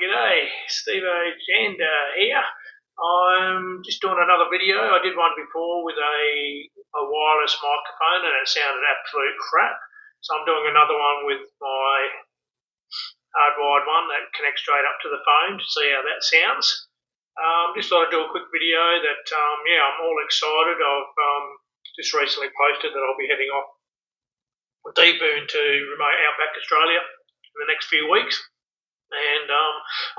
G'day, Djanda here. I'm just doing another video. I did one before with a wireless microphone and it sounded absolute crap. So I'm doing another one with my hardwired one that connects straight up to the phone to see how that sounds. Just thought I'd do a quick video that, I'm all excited. I've just recently posted that I'll be heading off deeper into remote outback Australia in the next few weeks. And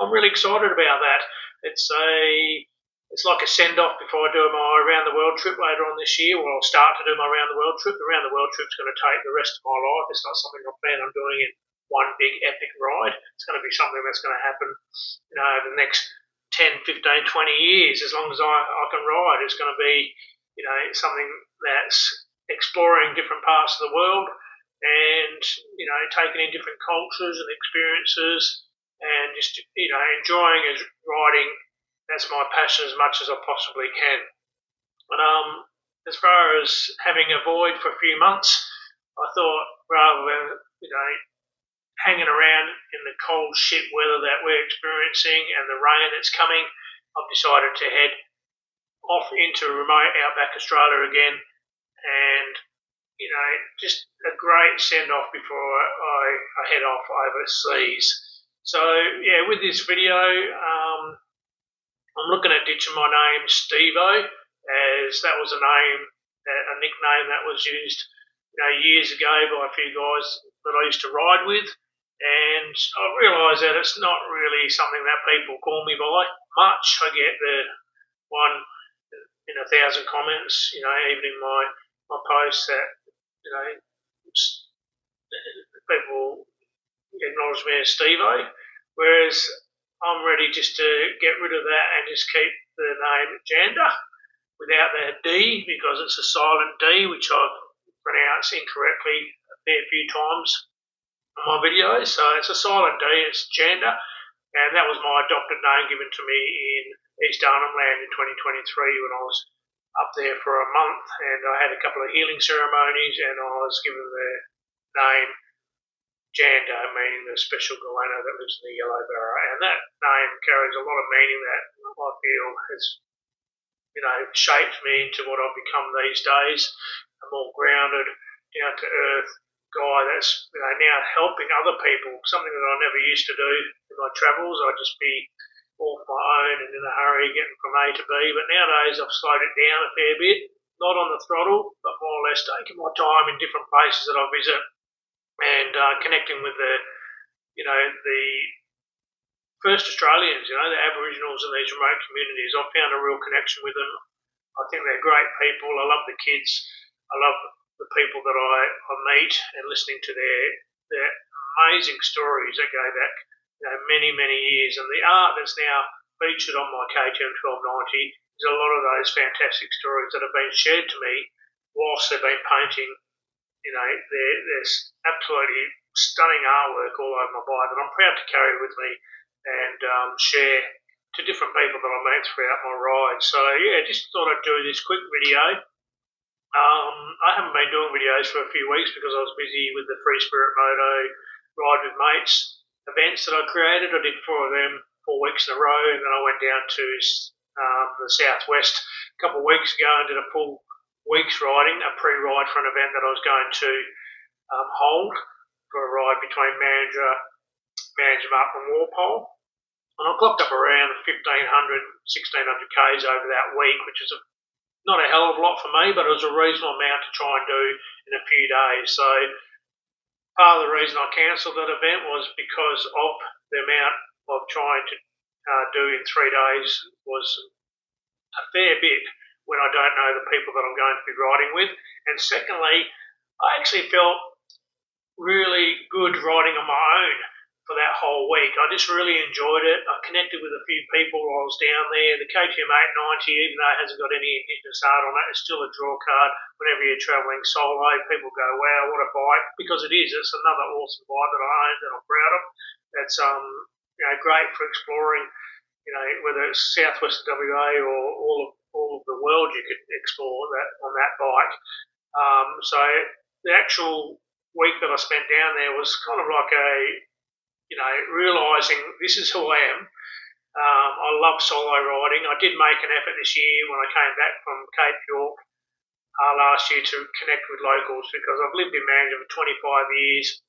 I'm really excited about that. It's like a send off before I do my around the world trip later on this year. Well, I'll start to do my around the world trip. The around the world trip's going to take the rest of my life. It's not something I plan on doing in one big epic ride. It's going to be something that's going to happen, over the next 10, 15, 20 years. As long as I can ride, it's going to be, something that's exploring different parts of the world and taking in different cultures and experiences and just enjoying riding. That's my passion as much as I possibly can. But as far as having a void for a few months, I thought rather than hanging around in the cold shit weather that we're experiencing and the rain that's coming, I've decided to head off into remote outback Australia again, and just a great send off before I head off overseas. So yeah, with this video, I'm looking at ditching my name Stevo, as that was a nickname that was used, years ago by a few guys that I used to ride with, and I realise that it's not really something that people call me by much. I get the one in 1,000 comments, even in my posts that people acknowledge me as Stevo, whereas I'm ready just to get rid of that and just keep the name Djanda without the D, because it's a silent D, which I've pronounced incorrectly a fair few times in my videos. So it's a silent D, it's Djanda, and that was my adopted name given to me in East Arnhem Land in 2023 when I was up there for a month, and I had a couple of healing ceremonies, and I was given the name Djanda, meaning the special goanna that lives in the yellow barrow, and that name carries a lot of meaning that I feel has, shaped me into what I've become these days. A more grounded, down to earth guy that's now helping other people, something that I never used to do in my travels. I'd just be off my own and in a hurry getting from A to B, but nowadays I've slowed it down a fair bit, not on the throttle, but more or less taking my time in different places that I visit and connecting with the first Australians, the Aboriginals in these remote communities. I've found a real connection with them. I think they're great people. I love the kids. I love the people that I meet, and listening to their amazing stories that go back many, many years. And the art that's now featured on my KTM 1290 is a lot of those fantastic stories that have been shared to me whilst they've been painting. There's absolutely stunning artwork all over my bike that I'm proud to carry with me and share to different people that I meet throughout my ride. So yeah, just thought I'd do this quick video. I haven't been doing videos for a few weeks because I was busy with the Free Spirit Moto Ride with Mates events that I created. I did 4 of them 4 weeks in a row, and then I went down to the southwest a couple of weeks ago and did a full week's riding, a pre-ride for an event that I was going to hold for a ride between Manjimup and Walpole. And I clocked up around 1,500, 1,600 Ks over that week, which is not a hell of a lot for me, but it was a reasonable amount to try and do in a few days. So part of the reason I cancelled that event was because of the amount of trying to do in 3 days was a fair bit when I don't know the people that I'm going to be riding with. And secondly, I actually felt really good riding on my own for that whole week. I just really enjoyed it. I connected with a few people while I was down there. The KTM 890, even though it hasn't got any Indigenous art on it, it's still a draw card. Whenever you're travelling solo, people go, wow, what a bike, because it is. It's another awesome bike that I own that I'm proud of. That's great for exploring, whether it's southwest WA or all of the world, you could explore that on that bike. So the actual week that I spent down there was kind of like a realising this is who I am. I love solo riding. I did make an effort this year when I came back from Cape York last year to connect with locals because I've lived in Manly for 25 years.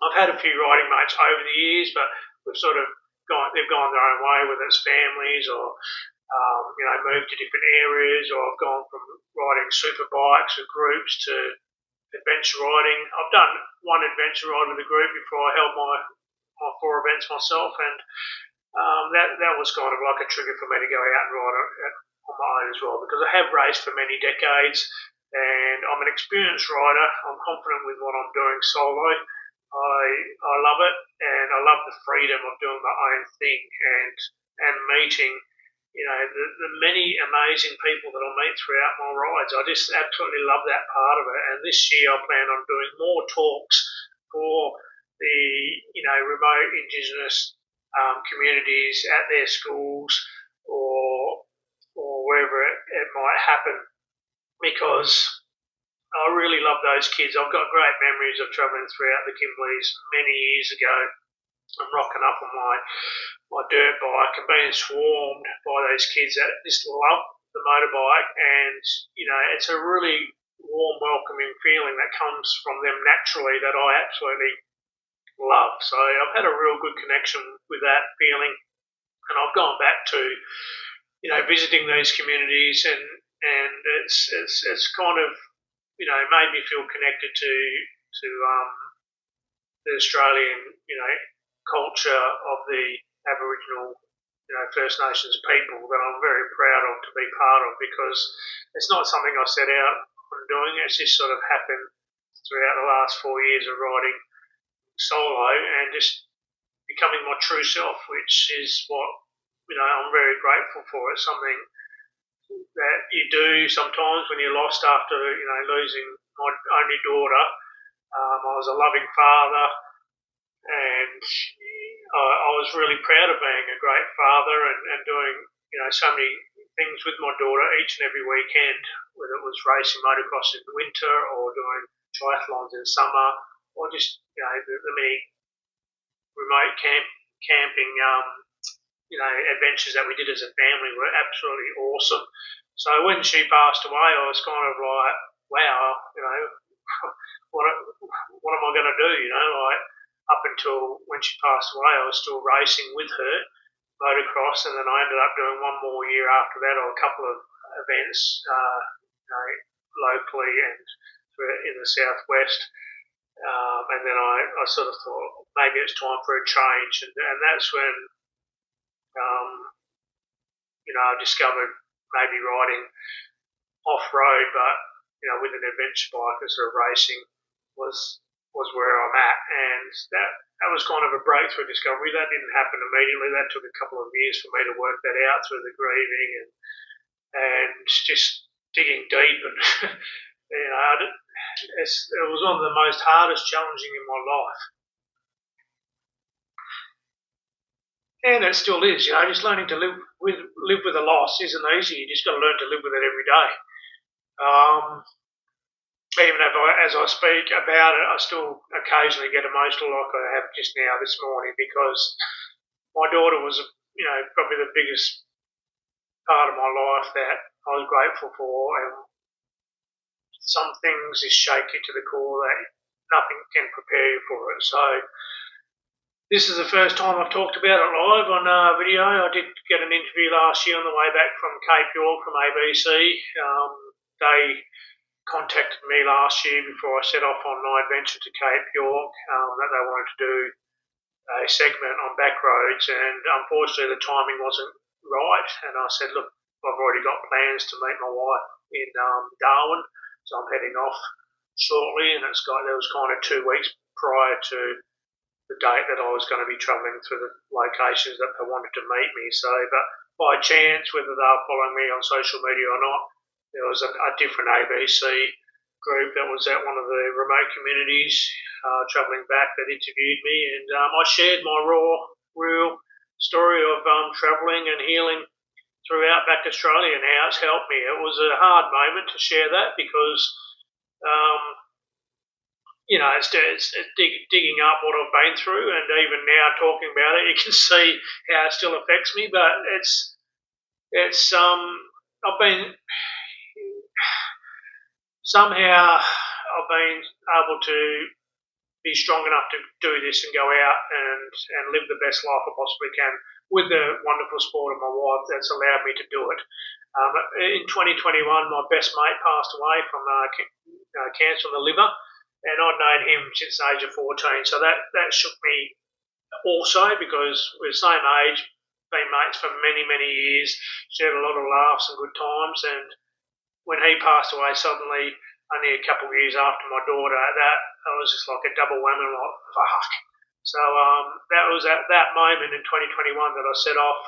I've had a few riding mates over the years, but we've sort of they've gone their own way, whether it's families or moved to different areas, or I've gone from riding super bikes with groups to adventure riding. I've done one adventure ride with a group before I held my 4 events myself, and that was kind of like a trigger for me to go out and ride on my own as well, because I have raced for many decades and I'm an experienced rider. I'm confident with what I'm doing solo. I love it, and I love the freedom of doing my own thing and meeting the many amazing people that I meet throughout my rides. I just absolutely love that part of it. And this year I plan on doing more talks for the remote Indigenous communities at their schools or wherever it might happen, because I really love those kids. I've got great memories of travelling throughout the Kimberleys many years ago and rocking up on my dirt bike and being swarmed by those kids that just love the motorbike, and it's a really warm, welcoming feeling that comes from them naturally that I absolutely love. So I've had a real good connection with that feeling, and I've gone back to visiting these communities, and it's kind of made me feel connected to the Australian culture of the Aboriginal First Nations people that I'm very proud of to be part of, because it's not something I set out on doing. It's just sort of happened throughout the last 4 years of riding solo and just becoming my true self, which is what I'm very grateful for. It's something that you do sometimes when you're lost after losing my only daughter. I was a loving father, and I was really proud of being a great father and doing so many things with my daughter each and every weekend, whether it was racing motocross in the winter or doing triathlons in summer, or just the many remote camping adventures that we did as a family were absolutely awesome. So when she passed away, I was kind of like, wow, what am I going to do? Like up until when she passed away, I was still racing with her motocross, and then I ended up doing one more year after that, or a couple of events, locally and in the southwest. And then I sort of thought maybe it's time for a change, and that's when I discovered maybe riding off road, but with an adventure bike and sort of racing was where I'm at, and that was kind of a breakthrough discovery. That didn't happen immediately. That took a couple of years for me to work that out through the grieving and just digging deep, and it was one of the most hardest challenging in my life. And it still is, just learning to live with a loss isn't easy. You just got to learn to live with it every day. Even as I speak about it, I still occasionally get emotional, like I have just now this morning, because my daughter was, probably the biggest part of my life that I was grateful for, and some things just shake you to the core that nothing can prepare you for it. So this is the first time I've talked about it live on video. I did get an interview last year on the way back from Cape York from ABC. They contacted me last year before I set off on my adventure to Cape York, that they wanted to do a segment on back roads, and unfortunately the timing wasn't right. And I said, look, I've already got plans to meet my wife in Darwin, so I'm heading off shortly, and there was kind of 2 weeks prior to the date that I was going to be travelling through the locations that they wanted to meet me. So, but by chance, whether they were following me on social media or not, there was a different ABC group that was at one of the remote communities travelling back that interviewed me, and I shared my real story of travelling and healing throughout back Australia and how it's helped me. It was a hard moment to share that because it's digging up what I've been through, and even now talking about it, you can see how it still affects me. But it's I've been somehow I've been able to be strong enough to do this and go out and live the best life I possibly can with the wonderful support of my wife that's allowed me to do it. In 2021, my best mate passed away from cancer on the liver, and I'd known him since the age of 14, so that shook me also because we're the same age, been mates for many years, shared a lot of laughs and good times, and when he passed away suddenly, only a couple of years after my daughter, that was just like a double whammy, like fuck. So that was at that moment in 2021 that I set off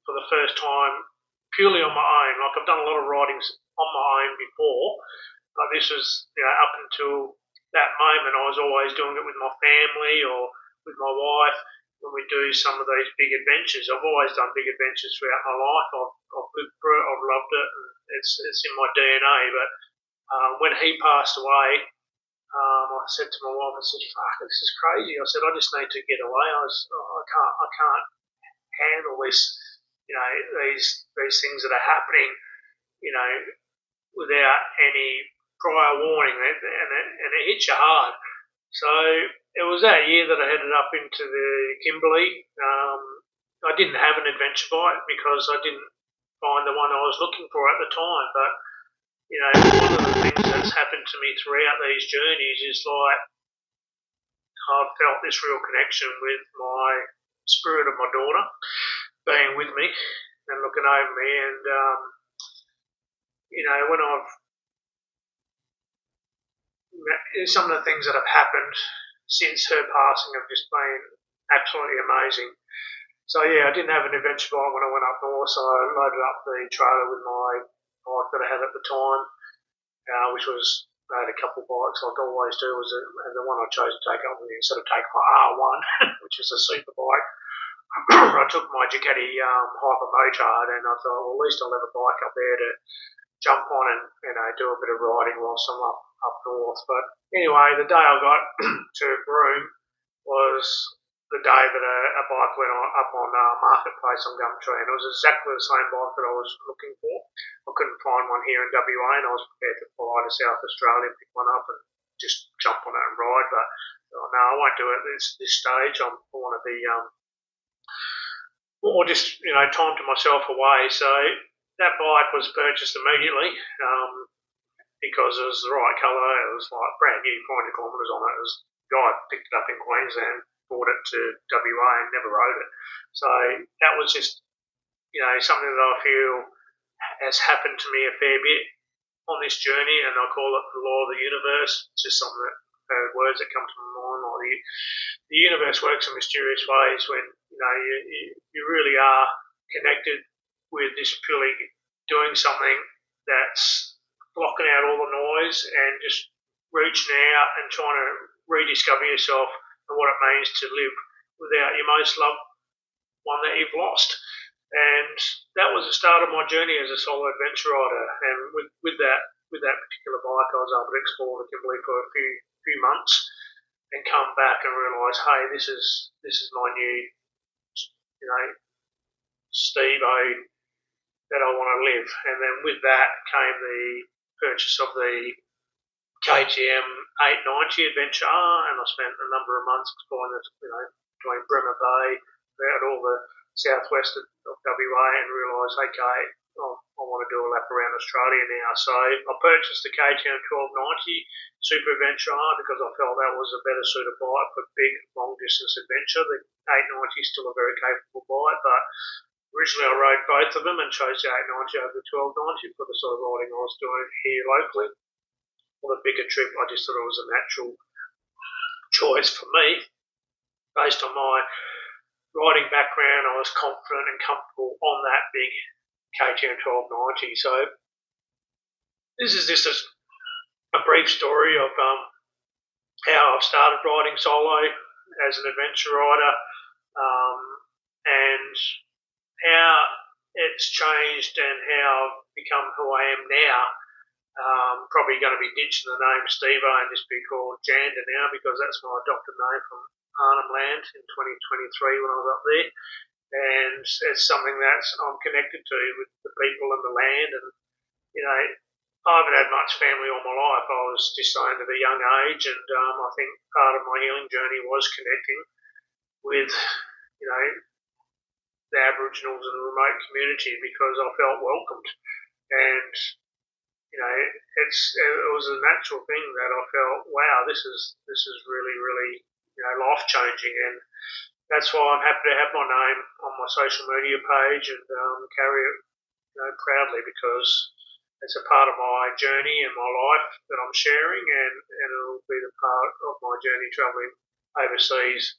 for the first time purely on my own. Like I've done a lot of writings on my own before, but this was up until that moment I was always doing it with my family or with my wife when we do some of these big adventures. I've always done big adventures throughout my life. I've lived through it. I've loved it. And it's in my DNA. But when he passed away, I said to my wife, I said, "Fuck, this is crazy." I said, "I just need to get away. I can't handle this. These things that are happening. You know, without any prior warning, and it hits you hard." So it was that year that I headed up into the Kimberley. I didn't have an adventure bike because I didn't find the one I was looking for at the time. But one of the things that's happened to me throughout these journeys is like I've felt this real connection with my spirit of my daughter being with me and looking over me, and when some of the things that have happened since her passing have just been absolutely amazing. So yeah, I didn't have an adventure bike when I went up north, so I loaded up the trailer with my bike that I had at the time, which was I had a couple of bikes like I always do. And the one I chose to take up with me instead of taking my R1, which is a super bike. I took my Ducati Hyper Motard, and I thought, well, at least I'll have a bike up there to jump on and do a bit of riding whilst I'm up north. But anyway, the day I got to Broome was the day that a bike went up on Marketplace on Gumtree, and it was exactly the same bike that I was looking for. I couldn't find one here in WA, and I was prepared to fly to South Australia, pick one up, and just jump on it and ride. But no, I won't do it at this stage. I want to be or just time to myself away. So that bike was purchased immediately because it was the right colour. It was like brand new, 400 kilometres on it. It was a guy picked it up in Queensland, brought it to WA, and never rode it. So that was just something that I feel has happened to me a fair bit on this journey, and I call it the law of the universe. It's just something that words that come to my mind. Like the universe works in mysterious ways when you really are connected with this purely doing something that's blocking out all the noise and just reaching out and trying to rediscover yourself and what it means to live without your most loved one that you've lost. And that was the start of my journey as a solo adventure rider. And with that particular bike, I was able to explore the Kimberley for a few months and come back and realise, hey, this is my new, Steve-O that I want to live. And then with that came the purchase of the KTM 890 Adventure R, and I spent a number of months exploring this, between Bremer Bay, throughout all the southwest of WA, and realised, okay, I want to do a lap around Australia now. So I purchased the KTM 1290 Super Adventure R because I felt that was a better suited bike for big, long distance adventure. The 890 is still a very capable bike, but originally I rode both of them and chose the 890 over the 1290 for the sort of riding I was doing here locally. On a bigger trip, I just thought it was a natural choice for me based on my riding background. I was confident and comfortable on that big KTM 1290. So this is just a brief story of how I've started riding solo as an adventure rider, and how it's changed and how I've become who I am now Probably going to be ditching the name Steve-O and just be called Djanda now, because that's my adopted name from Arnhem Land in 2023 when I was up there. And it's something that I'm connected to with the people and the land. And, you know, I haven't had much family all my life. I was disowned at a young age, and I think part of my healing journey was connecting with, you know, the Aboriginals and the remote community, because I felt welcomed. And you know, it was a natural thing that I felt, wow, this is really really life changing, and that's why I'm happy to have my name on my social media page and carry it proudly, because it's a part of my journey and my life that I'm sharing, and it'll be the part of my journey traveling overseas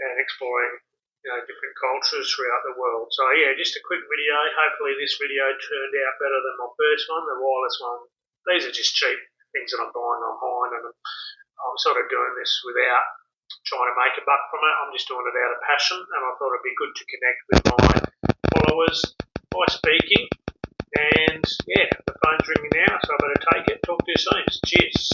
and exploring different cultures throughout the world. So yeah, just a quick video. Hopefully this video turned out better than my first one, the wireless one. These are just cheap things that I'm buying online, and I'm sort of doing this without trying to make a buck from it. I'm just doing it out of passion, and I thought it'd be good to connect with my followers by speaking. And yeah, the phone's ringing now, so I better take it. Talk to you soon. Cheers.